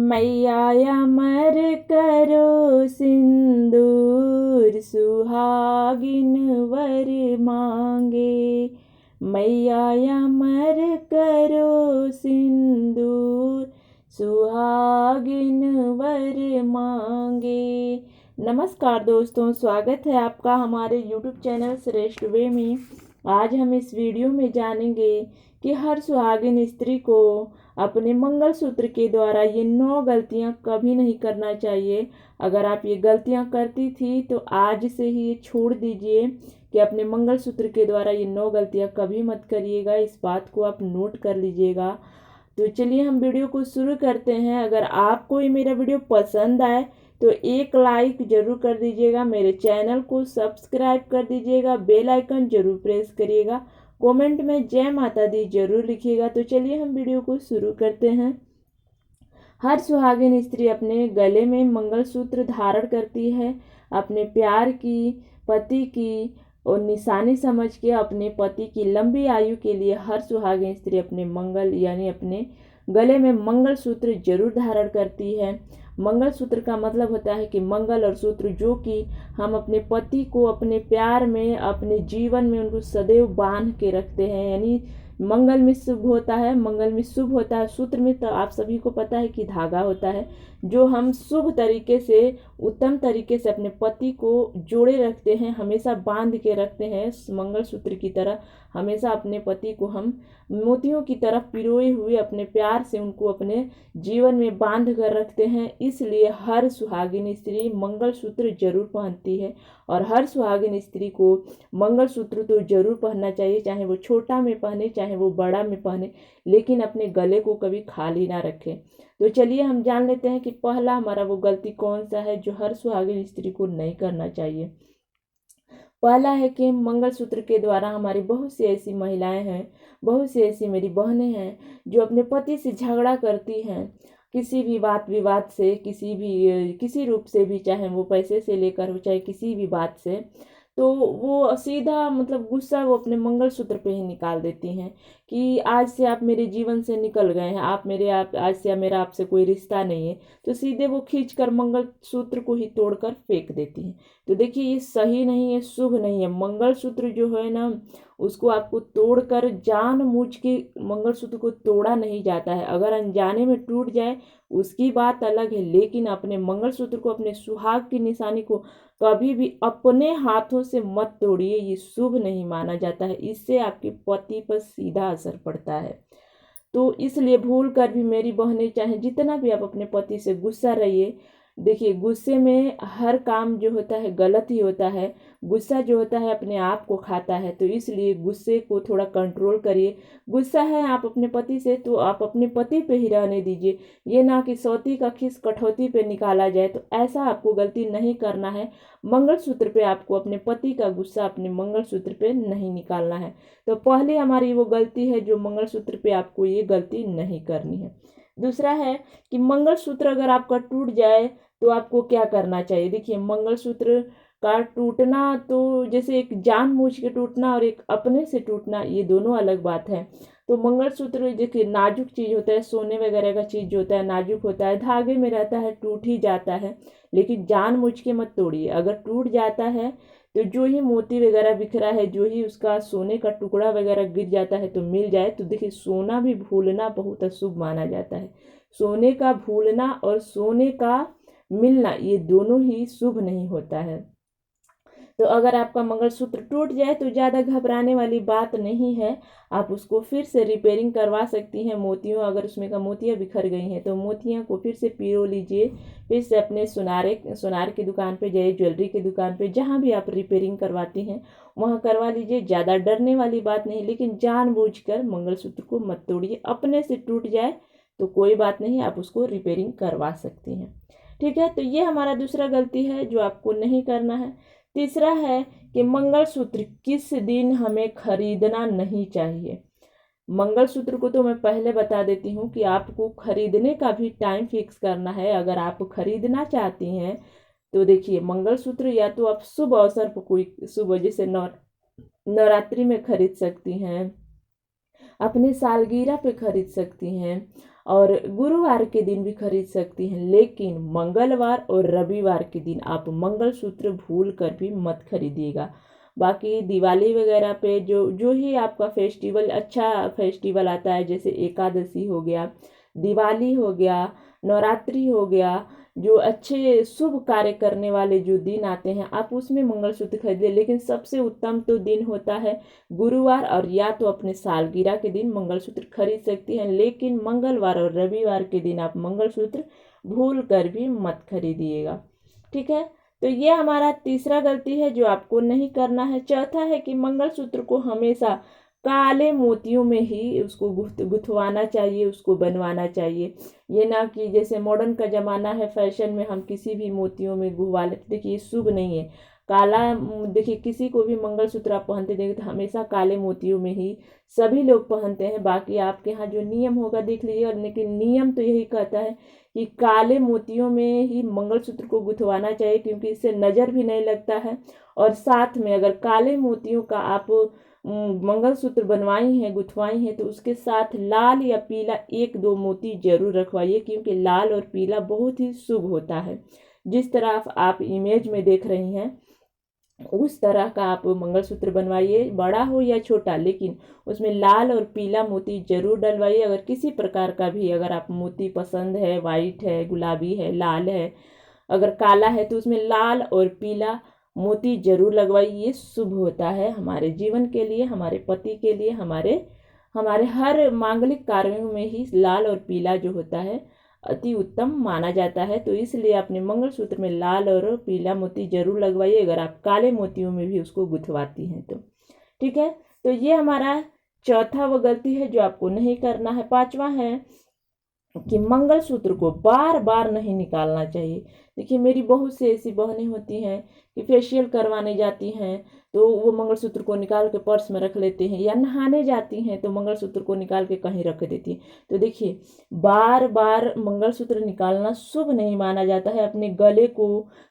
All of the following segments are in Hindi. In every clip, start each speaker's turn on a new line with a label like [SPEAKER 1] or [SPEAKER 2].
[SPEAKER 1] मैया अमर करो सिंदूर, सुहागिन वर मांगे। मैया अमर करो सिंदूर, सुहागिन वर मांगे। नमस्कार दोस्तों, स्वागत है आपका हमारे YouTube चैनल श्रेष्ठ वे में। आज हम इस वीडियो में जानेंगे कि हर सुहागिन स्त्री को अपने मंगलसूत्र के द्वारा ये 9 गलतियां कभी नहीं करना चाहिए। अगर आप ये गलतियां करती थी तो आज से ही ये छोड़ दीजिए कि अपने मंगलसूत्र के द्वारा ये 9 गलतियां कभी मत करिएगा। इस बात को आप नोट कर लीजिएगा। तो चलिए हम वीडियो को शुरू करते हैं। अगर आपको ये मेरा वीडियो पसंद आए तो एक लाइक जरूर कर दीजिएगा, मेरे चैनल को सब्सक्राइब कर दीजिएगा, बेल आइकन जरूर प्रेस करिएगा, कमेंट में जय माता दी जरूर लिखिएगा। तो चलिए हम वीडियो को शुरू करते हैं। हर सुहागिन स्त्री अपने गले में मंगलसूत्र धारण करती है। अपने प्यार की, पति की और निशानी समझ के अपने पति की लंबी आयु के लिए हर सुहागिन स्त्री अपने मंगल यानी अपने गले में मंगलसूत्र जरूर धारण करती है। मंगलसूत्र का मतलब होता है कि मंगल और सूत्र, जो कि हम अपने पति को अपने प्यार में, अपने जीवन में उनको सदैव बांध के रखते हैं। यानी मंगल में शुभ होता है, मंगल में शुभ होता है। सूत्र में तो आप सभी को पता है कि धागा होता है, जो हम शुभ तरीके से, उत्तम तरीके से अपने पति को जोड़े रखते हैं, हमेशा बांध के रखते हैं। मंगलसूत्र की तरह हमेशा अपने पति को हम मोतियों की तरफ पिरोए हुए अपने प्यार से उनको अपने जीवन में बांध कर रखते हैं। इसलिए हर सुहागिन स्त्री मंगलसूत्र जरूर पहनती है और हर सुहागिन स्त्री को मंगलसूत्र तो जरूर पहनना चाहिए, चाहे वो छोटा में पहने चाहे वो बड़ा में पहने, लेकिन अपने गले को कभी खाली ना रखे। तो चलिए हम जान लेते हैं कि पहला हमारा वो गलती कौन सा है जो हर सुहागिन स्त्री को नहीं करना चाहिए। पहला है कि मंगलसूत्र के द्वारा हमारी बहुत सी ऐसी महिलाएं हैं, बहुत सी ऐसी मेरी बहनें हैं जो अपने पति से झगड़ा करती हैं, किसी भी बात विवाद से, किसी रूप से भी, चाहे वो पैसे से लेकर हो चाहे किसी भी बात से। तो वो सीधा मतलब गुस्सा वो अपने मंगलसूत्र पे ही निकाल देती हैं कि आज से आप मेरे जीवन से निकल गए हैं, आप आज से मेरा आपसे कोई रिश्ता नहीं है। तो सीधे वो खींचकर मंगलसूत्र को ही तोड़कर फेंक देती हैं। तो देखिए ये सही नहीं है, शुभ नहीं है। मंगलसूत्र जो है ना, उसको आपको तोड़कर, जानबूझ के मंगलसूत्र को तोड़ा नहीं जाता है। अगर अनजाने में टूट जाए उसकी बात अलग है, लेकिन अपने मंगलसूत्र को, अपने सुहाग की निशानी को कभी भी अपने हाथों से मत तोड़िए। ये शुभ नहीं माना जाता है, इससे आपके पति पर सीधा असर पड़ता है। तो इसलिए भूल कर भी मेरी बहनें, चाहे जितना भी आप अपने पति से गुस्सा रहिए, देखिए गुस्से में हर काम जो होता है गलत ही होता है। गुस्सा जो होता है अपने आप को खाता है, तो इसलिए गुस्से को थोड़ा कंट्रोल करिए। गुस्सा है आप अपने पति से तो आप अपने पति पे ही रहने दीजिए, ये ना कि सौती का खीस कठौती पे निकाला जाए। तो ऐसा आपको गलती नहीं करना है। मंगलसूत्र पे आपको अपने पति का गुस्सा अपने मंगलसूत्र पे नहीं निकालना है। तो पहले हमारी वो गलती है जो मंगलसूत्र पे आपको ये गलती नहीं करनी है। दूसरा है कि मंगलसूत्र अगर आपका टूट जाए तो आपको क्या करना चाहिए। देखिए मंगलसूत्र का टूटना, तो जैसे एक जानबूझ के टूटना और एक अपने से टूटना, ये दोनों अलग बात है। तो मंगलसूत्र देखिए नाजुक चीज होता है, सोने वगैरह का चीज जो होता है नाजुक होता है, धागे में रहता है, टूट ही जाता है। लेकिन जानबूझ के मत तोड़िए। अगर टूट जाता है तो जो ही मोती वगैरह बिखरा है, जो ही उसका सोने का टुकड़ा वगैरह गिर जाता है तो मिल जाए, तो देखिए सोना भी भूलना बहुत अशुभ माना जाता है। सोने का भूलना और सोने का मिलना, ये दोनों ही शुभ नहीं होता है। तो अगर आपका मंगलसूत्र टूट जाए तो ज़्यादा घबराने वाली बात नहीं है, आप उसको फिर से रिपेयरिंग करवा सकती हैं। मोतियों, अगर उसमें का मोतियाँ बिखर गई हैं तो मोतियाँ को फिर से पिरो लीजिए, फिर से अपने सुनार की दुकान पे जाइए, ज्वेलरी की दुकान पे, जहाँ भी आप रिपेयरिंग करवाती हैं वहाँ करवा लीजिए। ज़्यादा डरने वाली बात नहीं, लेकिन जानबूझकर मंगलसूत्र को मत तोड़िए। अपने से टूट जाए तो कोई बात नहीं, आप उसको रिपेयरिंग करवा सकती हैं। ठीक है, तो ये हमारा दूसरा गलती है जो आपको नहीं करना है। तीसरा है कि मंगलसूत्र किस दिन हमें खरीदना नहीं चाहिए। मंगलसूत्र को तो मैं पहले बता देती हूँ कि आपको खरीदने का भी टाइम फिक्स करना है। अगर आप खरीदना चाहती हैं तो देखिए मंगलसूत्र या तो आप शुभ अवसर पर, कोई शुभ जैसे नवरात्रि में खरीद सकती हैं, अपने सालगिरह पे खरीद सकती हैं, और गुरुवार के दिन भी खरीद सकती हैं, लेकिन मंगलवार और रविवार के दिन आप मंगलसूत्र भूल कर भी मत खरीदिएगा। बाकी दिवाली वगैरह पे जो जो ही आपका फेस्टिवल, अच्छा फेस्टिवल आता है, जैसे एकादशी हो गया, दिवाली हो गया, नवरात्रि हो गया, जो अच्छे शुभ कार्य करने वाले जो दिन आते हैं आप उसमें मंगलसूत्र खरीदें। लेकिन सबसे उत्तम तो दिन होता है गुरुवार, और या तो अपने सालगिरह के दिन मंगलसूत्र खरीद सकती हैं, लेकिन मंगलवार और रविवार के दिन आप मंगलसूत्र भूल कर भी मत खरीदिएगा। ठीक है, तो ये हमारा तीसरा गलती है जो आपको नहीं करना है। चौथा है कि मंगलसूत्र को हमेशा काले मोतियों में ही उसको गुथवाना चाहिए, उसको बनवाना चाहिए। ये ना कि जैसे मॉडर्न का ज़माना है, फैशन में हम किसी भी मोतियों में गुवा लेते, देखिए ये शुभ नहीं है। काला, देखिए किसी को भी मंगलसूत्र आप पहनते देंगे तो हमेशा काले मोतियों में ही सभी लोग पहनते हैं। बाकी आपके यहाँ जो नियम होगा देख लीजिए, लेकिन नियम तो यही कहता है कि काले मोतियों में ही मंगलसूत्र को गुथवाना चाहिए, क्योंकि इससे नज़र भी नहीं लगता है। और साथ में अगर काले मोतियों का आप मंगलसूत्र बनवाई हैं, गुथवाई हैं, तो उसके साथ लाल या पीला 1-2 मोती जरूर रखवाइए, क्योंकि लाल और पीला बहुत ही शुभ होता है। जिस तरह आप इमेज में देख रही हैं उस तरह का आप मंगलसूत्र बनवाइए, बड़ा हो या छोटा, लेकिन उसमें लाल और पीला मोती जरूर डलवाइए। अगर किसी प्रकार का भी अगर आप मोती पसंद है, वाइट है, गुलाबी है, लाल है, अगर काला है, तो उसमें लाल और पीला मोती जरूर लगवाइए। ये शुभ होता है हमारे जीवन के लिए, हमारे पति के लिए, हमारे हमारे हर मांगलिक कार्यों में ही लाल और पीला जो होता है अति उत्तम माना जाता है। तो इसलिए अपने मंगलसूत्र में लाल और पीला मोती जरूर लगवाइए, अगर आप काले मोतियों में भी उसको गुथवाती हैं तो। ठीक है, तो ये हमारा चौथा वो गलती है जो आपको नहीं करना है। पांचवा है कि मंगलसूत्र को बार बार नहीं निकालना चाहिए। देखिए मेरी बहुत सी ऐसी बहनें होती हैं कि फेशियल करवाने जाती हैं तो वो मंगलसूत्र को निकाल के पर्स में रख लेते हैं, या नहाने जाती हैं तो मंगलसूत्र को निकाल के कहीं रख देती हैं। तो देखिए बार बार मंगलसूत्र निकालना शुभ नहीं माना जाता है। अपने गले को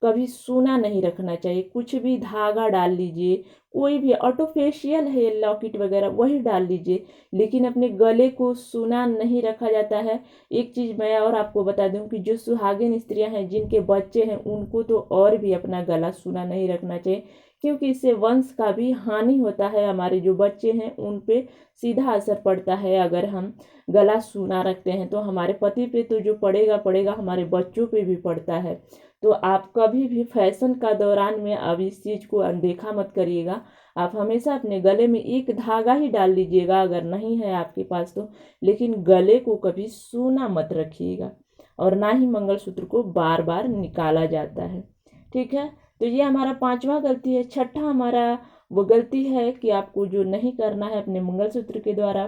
[SPEAKER 1] कभी सूना नहीं रखना चाहिए। कुछ भी धागा डाल लीजिए, कोई भी आर्टिफिशियल है लॉकेट वगैरह वही डाल लीजिए, लेकिन अपने गले को सूना नहीं रखा जाता है। एक चीज़ मैं और आपको बता दूं कि जो सुहागिन स्त्रियां हैं, जिनके बच्चे हैं, उनको तो और भी अपना गला सूना नहीं रखना चाहिए, क्योंकि इससे वंश का भी हानि होता है। हमारे जो बच्चे हैं उन पे सीधा असर पड़ता है। अगर हम गला सूना रखते हैं तो हमारे पति पे तो जो पड़ेगा पड़ेगा, हमारे बच्चों पे भी पड़ता है। तो आप कभी भी फैशन का दौरान में अब इस चीज़ को अनदेखा मत करिएगा। आप हमेशा अपने गले में एक धागा ही डाल लीजिएगा, अगर नहीं है आपके पास तो, लेकिन गले को कभी सूना मत रखिएगा। और ना ही मंगलसूत्र को बार बार निकाला जाता है। ठीक है, तो ये हमारा पांचवा गलती है। छठा हमारा वो गलती है कि आपको जो नहीं करना है अपने मंगलसूत्र के द्वारा,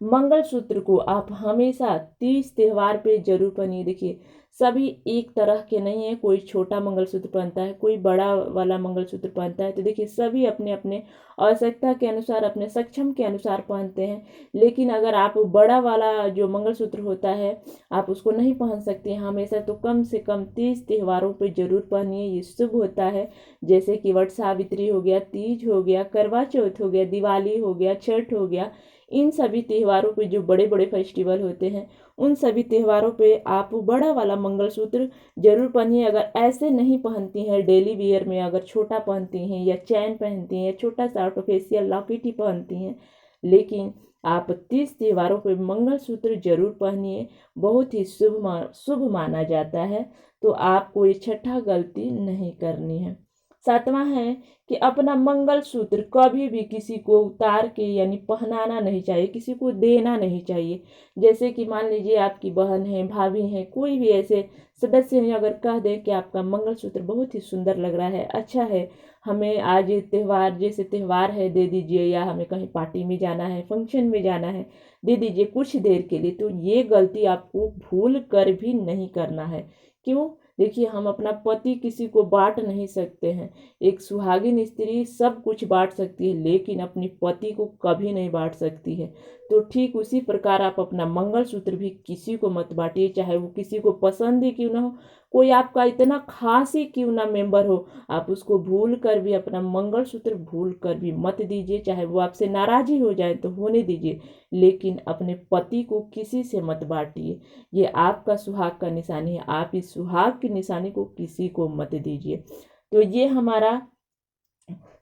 [SPEAKER 1] मंगलसूत्र को आप हमेशा तीज त्यौहार पे जरूर पहनिए। देखिए सभी एक तरह के नहीं है, कोई छोटा मंगलसूत्र पहनता है, कोई बड़ा वाला मंगलसूत्र पहनता है। तो देखिए सभी अपने अपने आवश्यकता के अनुसार, अपने सक्षम के अनुसार पहनते हैं। लेकिन अगर आप बड़ा वाला जो मंगलसूत्र होता है आप उसको नहीं पहन सकते हैं हमेशा, तो कम से कम तीज त्योहारों पे जरूर पहनिए, ये शुभ होता है। जैसे कि वट सावित्री हो गया, तीज हो गया, करवा चौथ हो गया, दिवाली हो गया, छठ हो गया, इन सभी त्योहारों पे जो बड़े बड़े फेस्टिवल होते हैं उन सभी त्योहारों पे आप बड़ा वाला मंगलसूत्र जरूर पहनिए। अगर ऐसे नहीं पहनती हैं डेली वियर में, अगर छोटा पहनती हैं या चैन पहनती हैं या छोटा सा आर्टिफिशियल लॉकेट ही पहनती हैं, लेकिन आप तीज त्योहारों पे मंगलसूत्र जरूर पहनिए, बहुत ही शुभ माना जाता है। तो आपको ये छठा गलती नहीं करनी है। सातवां है कि अपना मंगलसूत्र कभी भी किसी को उतार के यानी पहनाना नहीं चाहिए, किसी को देना नहीं चाहिए। जैसे कि मान लीजिए आपकी बहन है, भाभी है, कोई भी ऐसे सदस्य ने अगर कह दे कि आपका मंगलसूत्र बहुत ही सुंदर लग रहा है, अच्छा है, हमें आज त्यौहार जैसे त्यौहार है दे दीजिए, या हमें कहीं पार्टी में जाना है, फंक्शन में जाना है, दे दीजिए कुछ देर के लिए, तो ये गलती आपको भूल कर भी नहीं करना है। क्यों? देखिए हम अपना पति किसी को बांट नहीं सकते हैं। एक सुहागिन स्त्री सब कुछ बांट सकती है, लेकिन अपने पति को कभी नहीं बांट सकती है। तो ठीक उसी प्रकार आप अपना मंगलसूत्र भी किसी को मत बांटिए, चाहे वो किसी को पसंद ही क्यों ना हो, कोई आपका इतना खास ही क्यों ना मेंबर हो, आप उसको भूल कर भी अपना मंगलसूत्र भूल कर भी मत दीजिए। चाहे वो आपसे नाराज़ी हो जाए तो होने दीजिए, लेकिन अपने पति को किसी से मत बांटिए। ये आपका सुहाग का निशानी है, आप इस सुहाग की निशानी को किसी को मत दीजिए। तो ये हमारा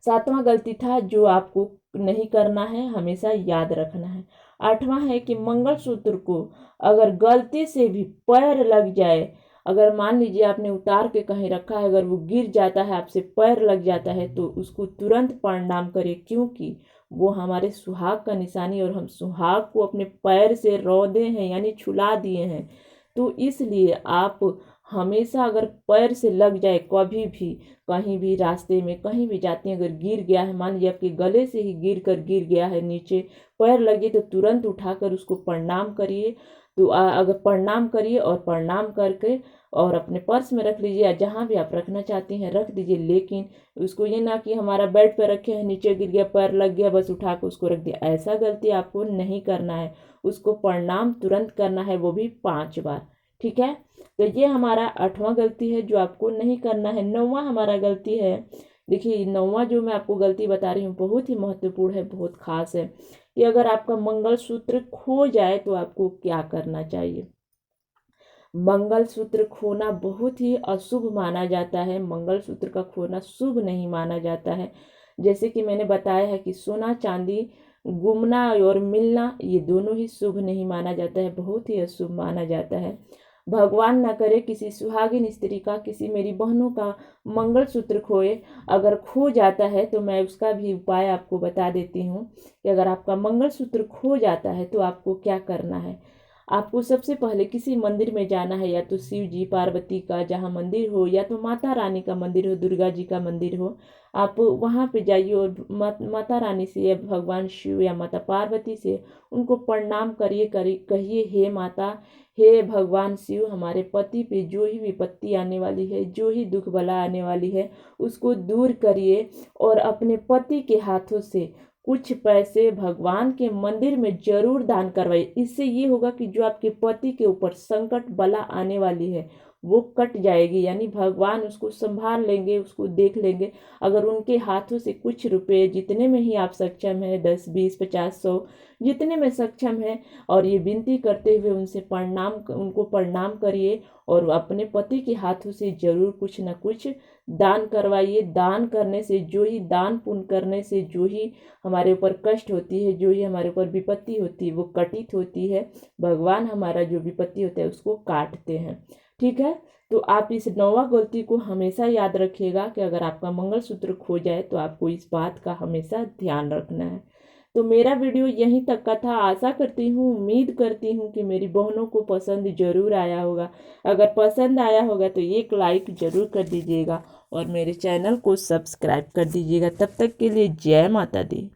[SPEAKER 1] 7वां गलती था जो आपको नहीं करना है, हमेशा याद रखना है। 8वां है कि मंगलसूत्र को अगर गलती से भी पैर लग जाए, अगर मान लीजिए आपने उतार के कहीं रखा है, अगर वो गिर जाता है, आपसे पैर लग जाता है, तो उसको तुरंत प्रणाम करिए, क्योंकि वो हमारे सुहाग का निशानी और हम सुहाग को अपने पैर से रौंदे हैं यानी छुला दिए हैं। तो इसलिए आप हमेशा अगर पैर से लग जाए कभी भी, कहीं भी रास्ते में कहीं भी जाते हैं, अगर गिर गया है, मान लीजिए आपके गले से ही गिर गया है नीचे, पैर लगे, तो तुरंत उठाकर उसको प्रणाम करिए। तो अगर प्रणाम करिए और प्रणाम करके और अपने पर्स में रख लीजिए, या जहाँ भी आप रखना चाहती हैं रख दीजिए, लेकिन उसको ये ना कि हमारा बेड पर रखे हैं, नीचे गिर गया, पैर लग गया, बस उठा के उसको रख दिया, ऐसा गलती आपको नहीं करना है। उसको प्रणाम तुरंत करना है, वो भी 5 बार। ठीक है, तो ये हमारा 8वां गलती है जो आपको नहीं करना है। 9वां हमारा गलती है, देखिए 9वां जो मैं आपको गलती बता रही हूँ बहुत ही महत्वपूर्ण है, बहुत खास है, कि अगर आपका मंगलसूत्र खो जाए तो आपको क्या करना चाहिए। मंगलसूत्र खोना बहुत ही अशुभ माना जाता है, मंगलसूत्र का खोना शुभ नहीं माना जाता है। जैसे कि मैंने बताया है कि सोना चांदी गुमना और मिलना ये दोनों ही शुभ नहीं माना जाता है, बहुत ही अशुभ माना जाता है। भगवान ना करे किसी सुहागिन स्त्री का, किसी मेरी बहनों का मंगलसूत्र खोए, अगर खो जाता है तो मैं उसका भी उपाय आपको बता देती हूँ कि अगर आपका मंगलसूत्र खो जाता है तो आपको क्या करना है। आपको सबसे पहले किसी मंदिर में जाना है, या तो शिव जी पार्वती का जहाँ मंदिर हो, या तो माता रानी का मंदिर हो, दुर्गा जी का मंदिर हो, आप वहाँ पे जाइए और माता रानी से या भगवान शिव या माता पार्वती से उनको प्रणाम करिए, कहिए हे माता, हे भगवान शिव, हमारे पति पे जो ही विपत्ति आने वाली है, जो ही दुख बला आने वाली है, उसको दूर करिए और अपने पति के हाथों से कुछ पैसे भगवान के मंदिर में जरूर दान करवाइए। इससे ये होगा कि जो आपके पति के ऊपर संकट बला आने वाली है वो कट जाएगी, यानी भगवान उसको संभाल लेंगे, उसको देख लेंगे। अगर उनके हाथों से कुछ रुपए, जितने में ही आप सक्षम है, 10, 20, 50, 100 जितने में सक्षम है, और ये विनती करते हुए उनको प्रणाम करिए और अपने पति के हाथों से जरूर कुछ न कुछ दान करवाइए। दान करने से, जो ही दान पुण्य करने से जो ही हमारे ऊपर कष्ट होती है, जो ही हमारे ऊपर विपत्ति होती है वो कटित होती है। भगवान हमारा जो विपत्ति होता है उसको काटते हैं। ठीक है, तो आप इस 9वां गलती को हमेशा याद रखिएगा कि अगर आपका मंगलसूत्र खो जाए तो आपको इस बात का हमेशा ध्यान रखना है। तो मेरा वीडियो यहीं तक का था। आशा करती हूँ, उम्मीद करती हूँ कि मेरी बहनों को पसंद जरूर आया होगा। अगर पसंद आया होगा तो एक लाइक जरूर कर दीजिएगा और मेरे चैनल को सब्सक्राइब कर दीजिएगा। तब तक के लिए जय माता दी।